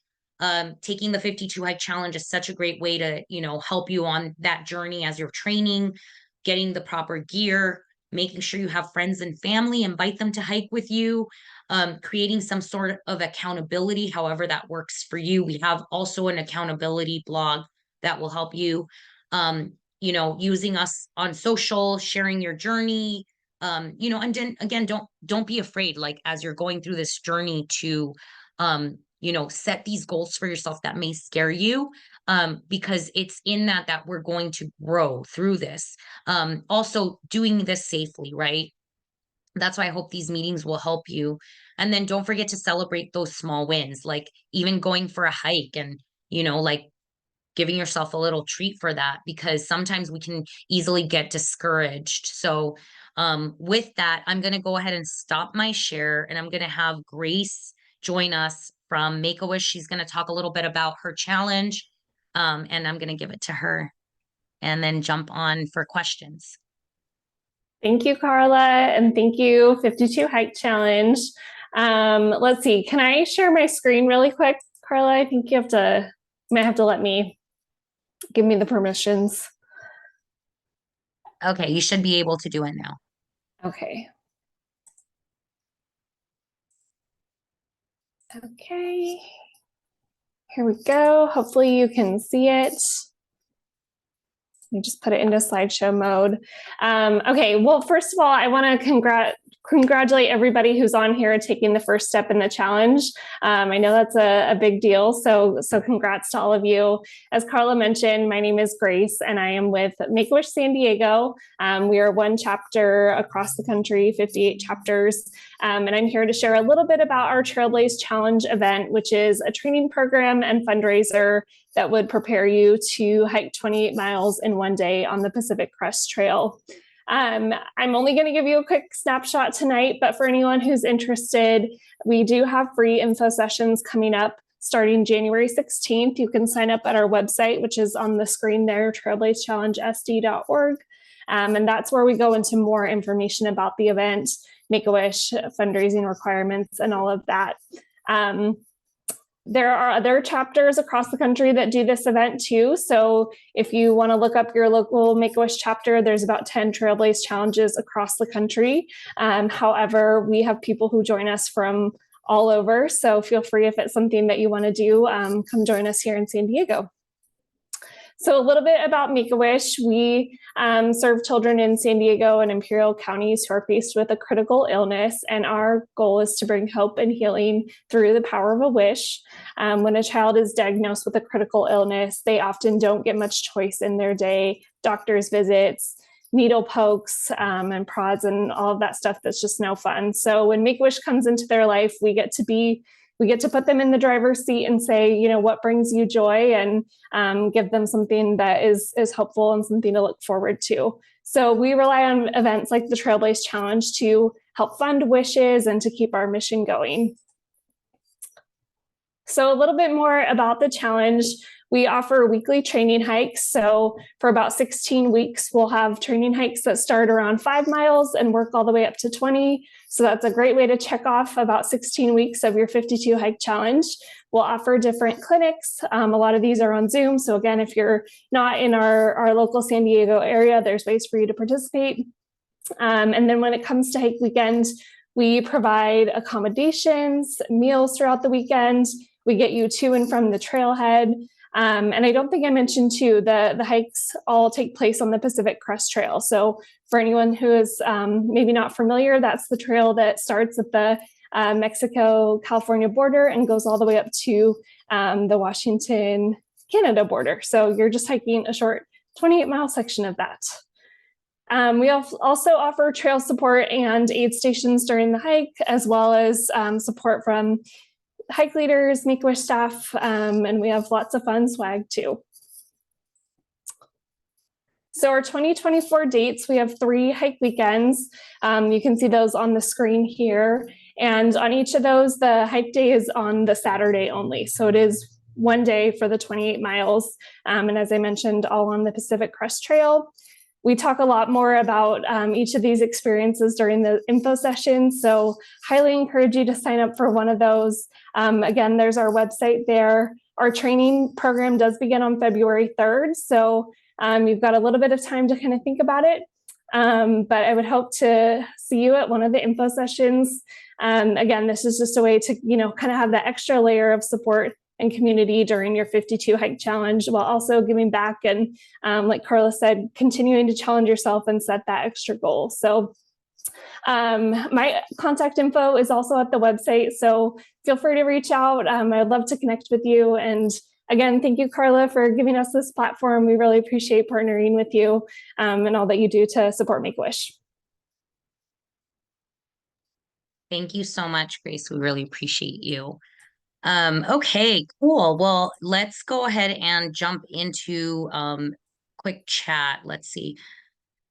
Taking the 52 hike challenge is such a great way to, help you on that journey as you're training, getting the proper gear, making sure you have friends and family, invite them to hike with you, creating some sort of accountability, however that works for you. We have also an accountability blog that will help you. you know, using us on social, sharing your journey. You know, and then again, don't be afraid, like as you're going through this journey to you know, set these goals for yourself that may scare you. Because it's in that we're going to grow through this. Also doing this safely, right? That's why I hope these meetings will help you. And then don't forget to celebrate those small wins, like even going for a hike and, you know, like giving yourself a little treat for that, because sometimes we can easily get discouraged. So, with that, I'm going to go ahead and stop my share, and I'm going to have Grace join us from Make a Wish. She's going to talk a little bit about her challenge, and I'm going to give it to her and then jump on for questions.
Thank you, Carla, and thank you, 52 Hike Challenge. Let's see, can I share my screen really quick, Carla? I think you might have to give me the permissions.
Okay, you should be able to do it now.
Okay. Okay, here we go. Hopefully you can see it. Let me just put it into slideshow mode. Okay, well, first of all, I want to congratulate everybody who's on here taking the first step in the challenge. I know that's a big deal, so congrats to all of you. As Carla mentioned, my name is Grace, and I am with Make-A-Wish San Diego. We are one chapter across the country, 58 chapters, and I'm here to share a little bit about our Trailblaze Challenge event, which is a training program and fundraiser that would prepare you to hike 28 miles in one day on the Pacific Crest Trail. I'm only going to give you a quick snapshot tonight, but for anyone who's interested, we do have free info sessions coming up starting January 16th. You can sign up at our website, which is on the screen there, trailblazechallengesd.org. And that's where we go into more information about the event, Make-A-Wish, fundraising requirements, and all of that. There are other chapters across the country that do this event too. So if you want to look up your local Make-A-Wish chapter, there's about 10 Trailblaze challenges across the country. However, we have people who join us from all over. So feel free, if it's something that you want to do, come join us here in San Diego. So a little bit about Make-A-Wish. We serve children in San Diego and Imperial counties who are faced with a critical illness, and our goal is to bring hope and healing through the power of a wish. When a child is diagnosed with a critical illness, they often don't get much choice in their day, doctor's visits, needle pokes, and prods, and all of that stuff that's just no fun. So when Make-A-Wish comes into their life, we get to put them in the driver's seat and say, you know, what brings you joy, and give them something that is helpful and something to look forward to. So we rely on events like the Trailblaze Challenge to help fund wishes and to keep our mission going. So a little bit more about the challenge. We offer weekly training hikes. So for about 16 weeks, we'll have training hikes that start around 5 miles and work all the way up to 20. So that's a great way to check off about 16 weeks of your 52 hike challenge. We'll offer different clinics. A lot of these are on Zoom. So again, if you're not in our local San Diego area, there's ways for you to participate. And then when it comes to hike weekend, we provide accommodations, meals throughout the weekend. We get you to and from the trailhead. And I don't think I mentioned too, the hikes all take place on the Pacific Crest Trail. So for anyone who is maybe not familiar, that's the trail that starts at the Mexico-California border and goes all the way up to the Washington-Canada border. So you're just hiking a short 28-mile section of that. We also offer trail support and aid stations during the hike, as well as support from hike leaders, Make-A-Wish staff, and we have lots of fun swag too. So our 2024 dates, we have 3 hike weekends. You can see those on the screen here. And on each of those, the hike day is on the Saturday only. So it is one day for the 28 miles. And as I mentioned, all on the Pacific Crest Trail. We talk a lot more about each of these experiences during the info session, so highly encourage you to sign up for one of those. Again, there's our website there. Our training program does begin on February 3rd, so you've got a little bit of time to kind of think about it, but I would hope to see you at one of the info sessions. Again, this is just a way to, you know, kind of have that extra layer of support and community during your 52 hike challenge, while also giving back and, like Carla said, continuing to challenge yourself and set that extra goal. So my contact info is also at the website, so feel free to reach out. I'd love to connect with you. And again, thank you, Carla, for giving us this platform. We really appreciate partnering with you and all that you do to support Make-A-Wish.
Thank you so much, Grace. We really appreciate you. Okay, cool. Well, let's go ahead and jump into quick chat. Let's see.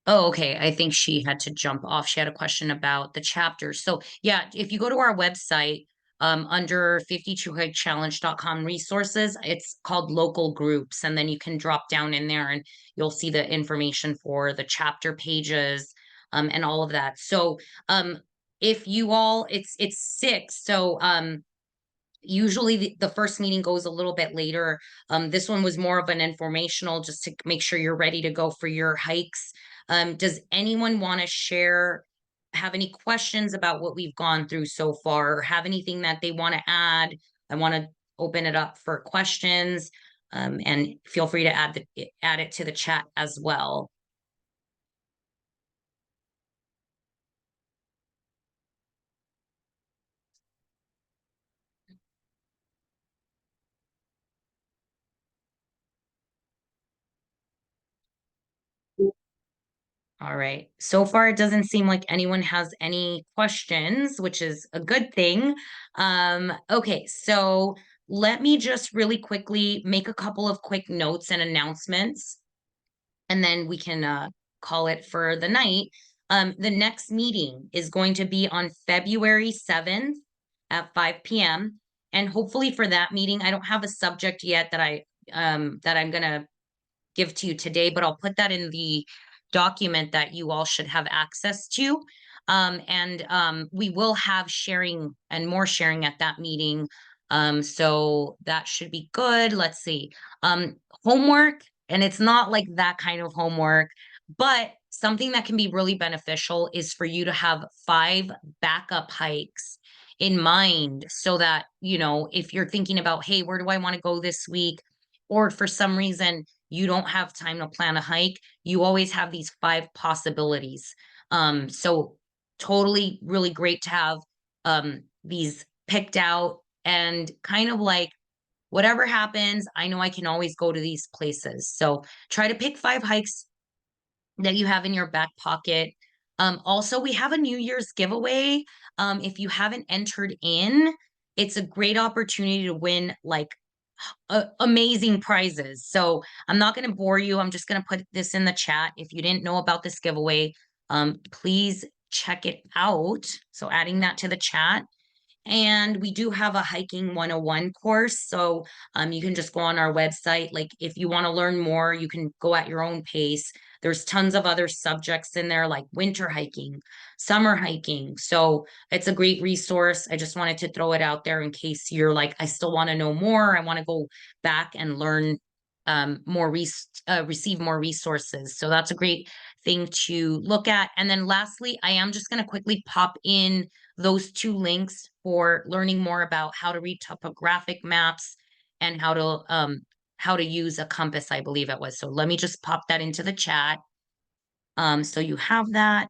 Oh, okay. I think she had to jump off. She had a question about the chapters. So yeah, if you go to our website, under 52hikechallenge.com resources, it's called local groups. And then you can drop down in there and you'll see the information for the chapter pages, and all of that. So, if you all, it's 6. So, usually the first meeting goes a little bit later. This one was more of an informational, just to make sure you're ready to go for your hikes. Does anyone want to have any questions about what we've gone through so far, or have anything that they want to add? I want to open it up for questions, and feel free to add it to the chat as well. All right. So far, it doesn't seem like anyone has any questions, which is a good thing. Okay, so let me just really quickly make a couple of quick notes and announcements, and then we can call it for the night. The next meeting is going to be on February 7th at 5 p.m. And hopefully for that meeting, I don't have a subject yet that I'm gonna give to you today, but I'll put that in the document that you all should have access to. And we will have sharing and more sharing at that meeting. So that should be good. Let's see. Homework, and it's not like that kind of homework, but something that can be really beneficial is for you to have 5 backup hikes in mind, so that, if you're thinking about, hey, where do I want to go this week? Or for some reason you don't have time to plan a hike, you always have these 5 possibilities. So totally really great to have these picked out, and kind of like, whatever happens, I know I can always go to these places. So try to pick 5 hikes that you have in your back pocket. Also, we have a New Year's giveaway. If you haven't entered in, it's a great opportunity to win like amazing prizes. So I'm not going to bore you. I'm just going to put this in the chat. If you didn't know about this giveaway, please check it out. So adding that to the chat. And we do have a hiking 101 course. So you can just go on our website. Like, if you want to learn more, you can go at your own pace. There's tons of other subjects in there, like winter hiking, summer hiking. So it's a great resource. I just wanted to throw it out there in case you're like, I still want to know more. I want to go back and learn receive more resources. So that's a great thing to look at. And then lastly, I am just going to quickly pop in those 2 links for learning more about how to read topographic maps and how to use a compass, I believe it was. So let me just pop that into the chat. So you have that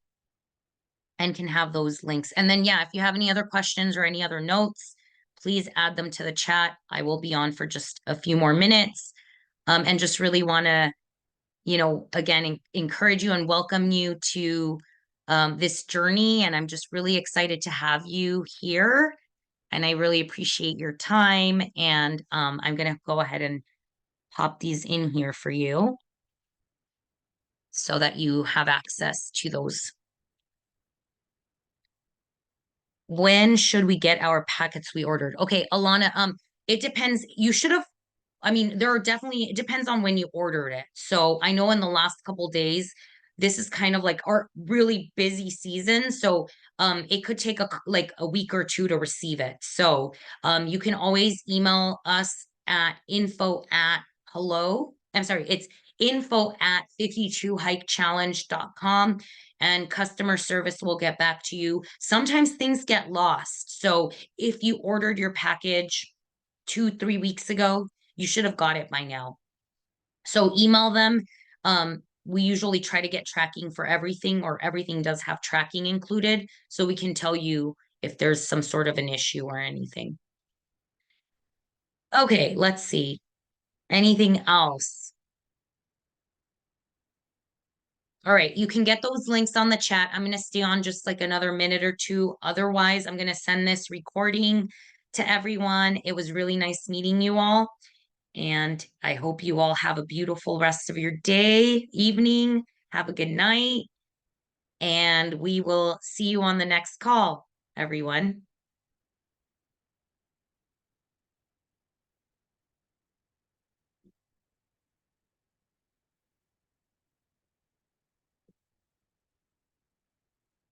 and can have those links. And then, yeah, if you have any other questions or any other notes, please add them to the chat. I will be on for just a few more minutes. And just really want to, again, encourage you and welcome you to this journey. And I'm just really excited to have you here. And I really appreciate your time. And I'm going to go ahead and pop these in here for you so that you have access to those. When should we get our packets we ordered? Okay, Alana, it depends. You should have, it depends on when you ordered it. So I know in the last couple days, this is kind of like our really busy season. So it could take like a week or 2 to receive it. So you can always email us at it's info@52hikechallenge.com, and customer service will get back to you. Sometimes things get lost. So if you ordered your package 2, 3 weeks ago, you should have got it by now. So email them. We usually try to get tracking for everything, or everything does have tracking included, so we can tell you if there's some sort of an issue or anything. Okay, let's see. Anything else? All right, you can get those links on the chat. I'm going to stay on just like another minute or two. Otherwise, I'm going to send this recording to everyone. It was really nice meeting you all. And I hope you all have a beautiful rest of your day, evening. Have a good night. And we will see you on the next call, everyone.